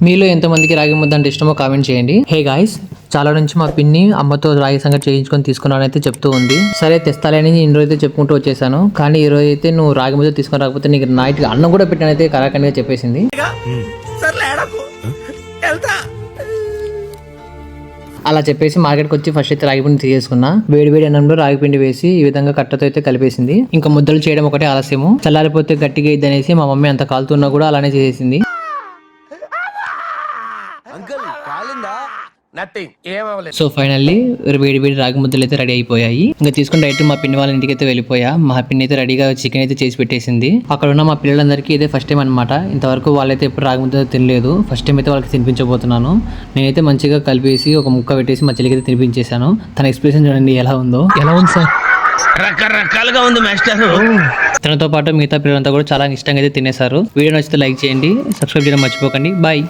మీలో ఎంతమందికి రాగి ముద్ద అంటే ఇష్టమో కామెంట్ చేయండి. హే గాయ్స్, చాలా నుంచి మా పిన్ని అమ్మతో రాగి సంగటి చేయించుకొని తీసుకున్నాను అయితే చెప్తూ ఉంది. సరే తెస్తాలని ఈ రోజు అయితే చెప్పుకుంటూ వచ్చేసాను. కానీ ఈ రోజు అయితే నువ్వు రాగి ముద్ద తీసుకొని రాకపోతే నీకు నైట్ అన్నం కూడా పెట్టానైతే కరాఖండిగా చెప్పేసింది. అలా చెప్పేసి మార్కెట్కి వచ్చి ఫస్ట్ అయితే రాగి పిండి తీసేసుకున్నా. వేడి అన్నంలో రాగి పిండి వేసి ఈ విధంగా కట్టతో అయితే కలిపేసింది. ఇంకా ముద్దలు చేయడం ఒకటే ఆలస్యము, చల్లారిపోతే గట్టిగా ఇద్ది అనేసి మా మమ్మీ అంత కాలుతున్నా కూడా అలానే చేసేసింది. సో ఫైనల్లీ వేడి రాగి ముద్దలు అయితే రెడీ అయిపోయాయి. ఇంకా తీసుకుని డైరెక్ట్ మా పిన్ని వాళ్ళ ఇంటికి అయితే వెళ్ళిపోయా. మా పిన్ని అయితే రెడీగా చికెన్ అయితే చేసి పెట్టేసింది. అక్కడ ఉన్న మా పిల్లలందరికీ ఇదే ఫస్ట్ టైం అనమాట. ఇంతవరకు వాళ్ళైతే ఎప్పుడు రాగి ముద్ద తినలేదు. ఫస్ట్ టైం అయితే వాళ్ళకి తినిపించబోతున్నాను. నేనైతే మంచిగా కలిపేసి ఒక ముక్క పెట్టేసి మా చెల్లికి అయితే తినిపించేశాను. తన ఎక్స్ప్రెషన్ చూడండి ఎలా ఉంది సార్. రకరకాలుగా ఉంది మాస్టర్. తనతో పాటు మిగతా పిల్లలంతా కూడా చాలా ఇష్టంగా అయితే తినేశారు. వీడియో నచ్చితే లైక్ చేయండి, సబ్స్క్రైబ్ చేయడం మర్చిపోకండి. బాయ్.